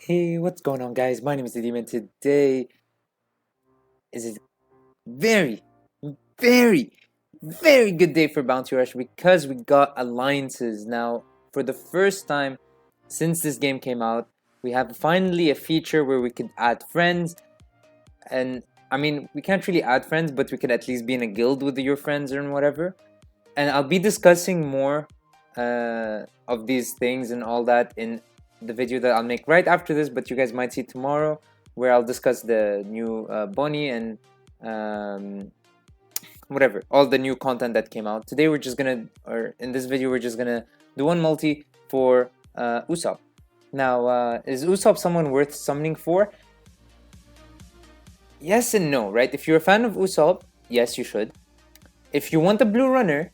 Hey, what's going on, guys? My name is Nadim, and today is a very, very, very good day for Bounty Rush because we got alliances. Now, for the first time since this game came out, we have finally a feature where we could add friends. And I mean, we can't really add friends, but we could at least be in a guild with your friends or whatever. And I'll be discussing more of these things and all that in the video that I'll make right after this, but you guys might see tomorrow, where I'll discuss the new Bonnie and whatever, all the new content that came out. Today we're just gonna, or in this video, we're just gonna do one multi for Usopp. Now, is Usopp someone worth summoning for? Yes and no, right? If you're a fan of Usopp, yes, you should. If you want a blue runner,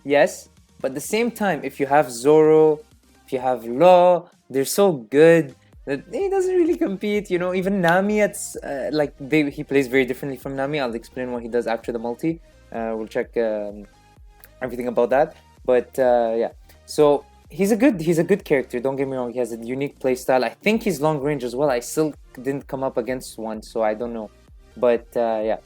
yes, but at the same time, if you have Zoro, if you have Law, they're so good that he doesn't really compete. You know, even Nami, it's he plays very differently from Nami. I'll explain what he does after the multi. We'll check everything about that. But yeah, so he's a good character. Don't get me wrong. He has a unique playstyle. I think he's long range as well. I still didn't come up against one, so I don't know. But yeah.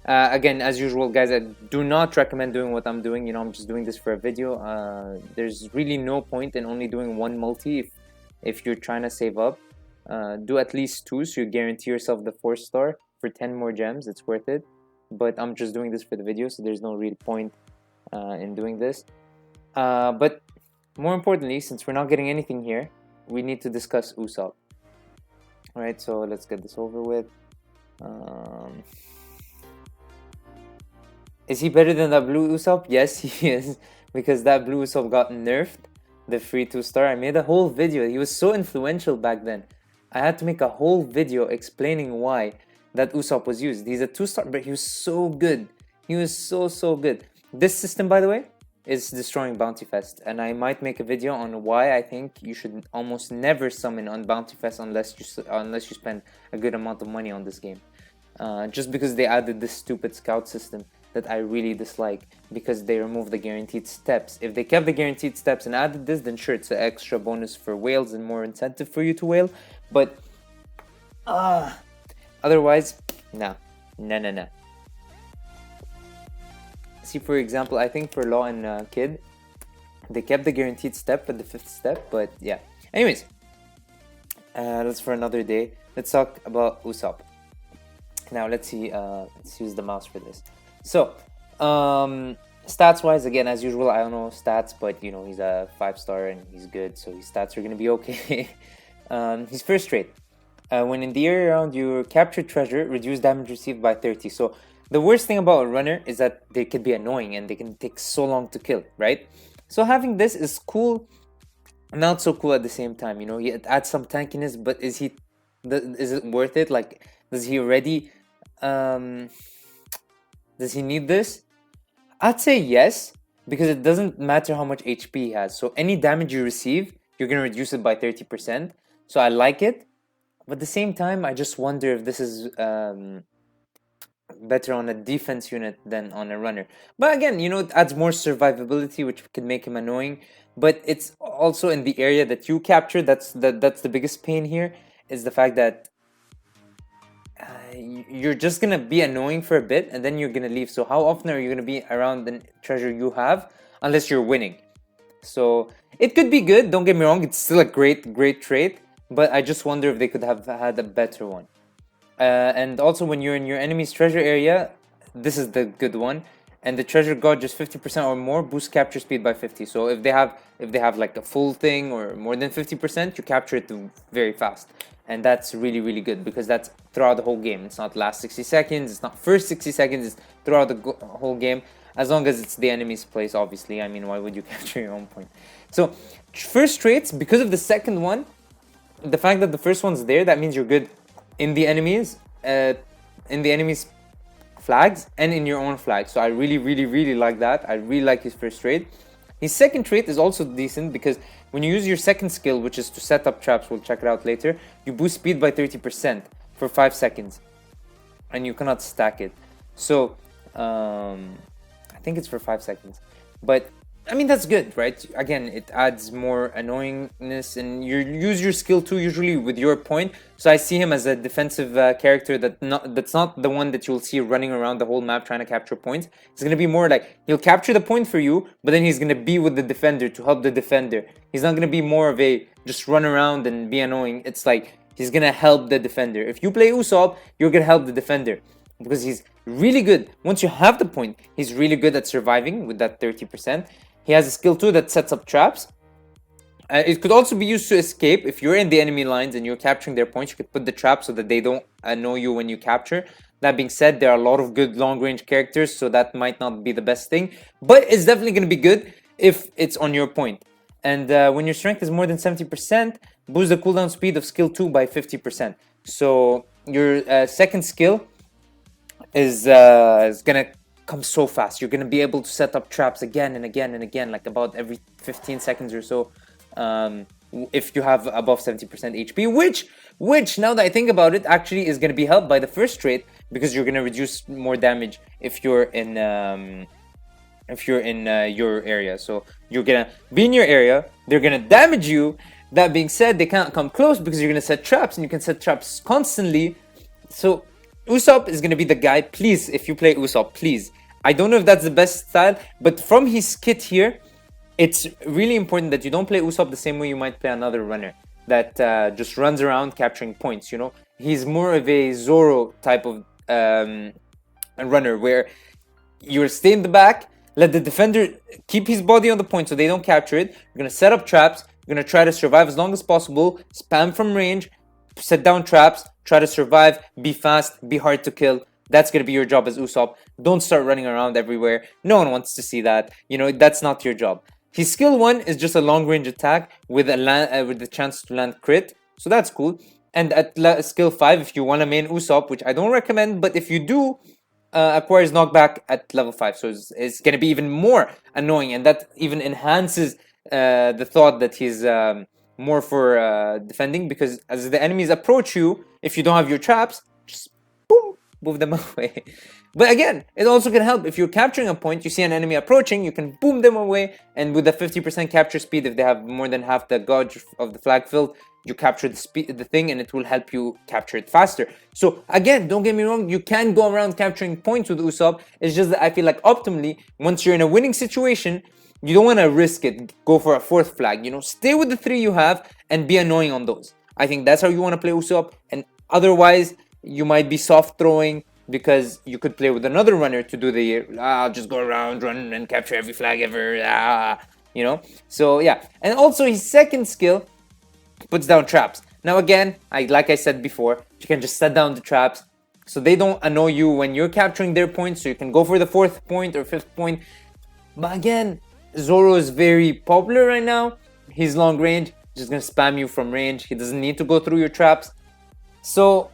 Again, as usual, guys, I do not recommend doing what I'm doing. You know, I'm just doing this for a video. There's really no point in only doing one multi if you're trying to save up. Do at least two, so you guarantee yourself the 4-star for 10 more gems. It's worth it. But I'm just doing this for the video, so there's no real point in doing this. But more importantly, since we're not getting anything here, we need to discuss Usopp. Alright, so let's get this over with. Is he better than that blue Usopp? Yes, he is, because that blue Usopp got nerfed, the free 2-star. I made a whole video. He was so influential back then. I had to make a whole video explaining why that Usopp was used. He's a 2-star, but he was so good. He was so good. This system, by the way, is destroying Bounty Fest, and I might make a video on why I think you should almost never summon on Bounty Fest unless you spend a good amount of money on this game. Just because they added this stupid scout system that I really dislike, because they removed the guaranteed steps. If they kept the guaranteed steps and added this, then sure, it's an extra bonus for whales and more incentive for you to whale. But otherwise, nah. See, for example, I think for Law and Kid, they kept the guaranteed step for the 5th step, but yeah. Anyways, that's for another day. Let's talk about Usopp. Now let's see. Let's use the mouse for this. So, stats wise, again, as usual, I don't know stats, but you know, he's a 5-star and he's good, so his stats are gonna be okay. His first trait: when in the area around your captured treasure, reduce damage received by 30. So the worst thing about a runner is that they can be annoying and they can take so long to kill, right? So having this is cool, not so cool at the same time. You know, it adds some tankiness, but is it worth it? Like, does he already does he need this? I'd say yes, because it doesn't matter how much HP he has. So any damage you receive, you're going to reduce it by 30%. So I like it. But at the same time, I just wonder if this is better on a defense unit than on a runner. But again, you know, it adds more survivability, which could make him annoying. But it's also in the area that you capture. That's the biggest pain here, is the fact that you're just gonna be annoying for a bit and then you're gonna leave. So how often are you gonna be around the treasure you have unless you're winning? So it could be good, don't get me wrong, it's still a great trait, but I just wonder if they could have had a better one. And also, when you're in your enemy's treasure area, this is the good one, and the treasure got just 50% or more, boost capture speed by 50. So if they have like a full thing or more than 50%, you capture it very fast. And that's really good, because that's throughout the whole game. It's not last 60 seconds, it's not first 60 seconds, it's throughout the whole game, as long as it's the enemy's place, obviously. I mean, why would you capture your own point? So first traits, because of the second one, the fact that the first one's there, that means you're good in the enemies flags and in your own flag. So I really like that. I really like his first trait. His second trait is also decent, because when you use your second skill, which is to set up traps, we'll check it out later, you boost speed by 30% for 5 seconds. And you cannot stack it. So, I think it's for 5 seconds. But I mean, that's good, right? Again, it adds more annoyingness, and you use your skill too usually with your point. So I see him as a defensive character that's not the one that you'll see running around the whole map trying to capture points. It's gonna be more like he'll capture the point for you, but then he's gonna be with the defender to help the defender. He's not gonna be more of a just run around and be annoying. It's like he's gonna help the defender. If you play Usopp, you're gonna help the defender because he's really good. Once you have the point, he's really good at surviving with that 30%. He has a skill too that sets up traps. It could also be used to escape. If you're in the enemy lines and you're capturing their points, you could put the trap so that they don't annoy you when you capture. That being said, there are a lot of good long-range characters, so that might not be the best thing. But it's definitely going to be good if it's on your point. And when your strength is more than 70%, boost the cooldown speed of skill 2 by 50%. So your second skill is going to come so fast. You're gonna be able to set up traps again and again and again, like about every 15 seconds or so, if you have above 70% HP, which now that I think about it, actually is gonna be helped by the first trait, because you're gonna reduce more damage if you're in your area. So you're gonna be in your area, they're gonna damage you. That being said, they can't come close because you're gonna set traps, and you can set traps constantly. So Usopp is going to be the guy. Please, if you play Usopp, please. I don't know if that's the best style, but from his kit here, it's really important that you don't play Usopp the same way you might play another runner that just runs around capturing points, you know? He's more of a Zoro type of runner where you stay in the back, let the defender keep his body on the point so they don't capture it. You're going to set up traps. You're going to try to survive as long as possible, spam from range, set down traps, try to survive, be fast, be hard to kill. That's going to be your job as Usopp. Don't start running around everywhere. No one wants to see that. You know, that's not your job. His skill 1 is just a long-range attack with with the chance to land crit. So that's cool. And at skill 5, if you want to main Usopp, which I don't recommend, but if you do, acquires knockback at level 5. So it's going to be even more annoying. And that even enhances the thought that he's more for defending, because as the enemies approach you, if you don't have your traps, just boom, move them away. But again, it also can help if you're capturing a point, you see an enemy approaching, you can boom them away, and with a 50% capture speed, if they have more than half the gauge of the flag filled, you capture the thing, and it will help you capture it faster. So again, don't get me wrong, you can go around capturing points with Usopp. It's just that I feel like optimally, once you're in a winning situation, you don't want to risk it, go for a 4th flag, you know, stay with the 3 you have and be annoying on those. I think that's how you want to play Usopp, and otherwise, you might be soft throwing, because you could play with another runner to do the, I'll just go around, run and capture every flag ever, you know? So yeah, and also his second skill puts down traps. Now again, like I said before, you can just set down the traps, so they don't annoy you when you're capturing their points, so you can go for the 4th point or 5th point. But again, Zoro is very popular right now. He's long range, just gonna spam you from range. He doesn't need to go through your traps. So,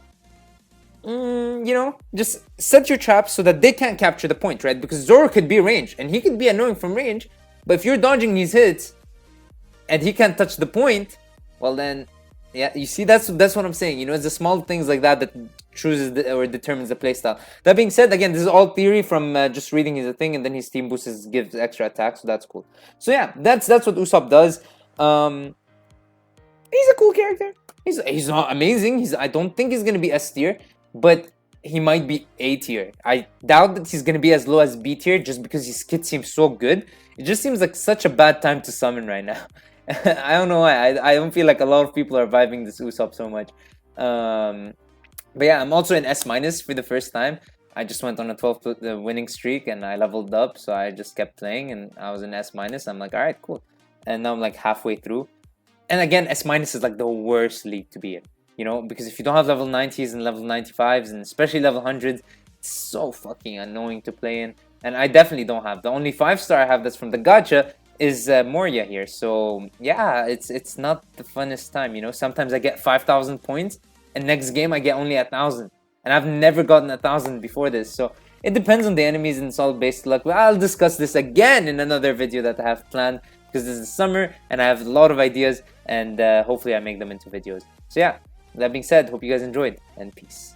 you know, just set your traps so that they can't capture the point, right? Because Zoro could be range, and he could be annoying from range, but if you're dodging his hits, and he can't touch the point, well then, yeah, you see, that's what I'm saying. You know, it's the small things like that that chooses or determines the playstyle. That being said, again, this is all theory from just reading his thing, and then his team boosts gives extra attack, so that's cool. So yeah, that's what Usopp does. He's a cool character. He's not amazing. I don't think he's gonna be S tier, but he might be A tier. I doubt that he's gonna be as low as B tier just because his kit seems so good. It just seems like such a bad time to summon right now. I don't know why. I don't feel like a lot of people are vibing this Usopp so much. But yeah, I'm also in S minus for the first time. I just went on a 12 winning streak and I leveled up, so I just kept playing and I was in S minus. I'm like, all right, cool. And now I'm like halfway through. And again, S minus is like the worst league to be in, you know, because if you don't have level 90s and level 95s and especially level 100s, it's so fucking annoying to play in. And I definitely don't have. The only 5-star I have that's from the gacha is Moria here. So yeah, it's not the funnest time, you know. Sometimes I get 5,000 points and next game I get only 1,000. And I've never gotten 1,000 before this. So it depends on the enemies and it's all based luck. But I'll discuss this again in another video that I have planned, because this is summer and I have a lot of ideas, and hopefully I make them into videos. So yeah, that being said, hope you guys enjoyed, and peace.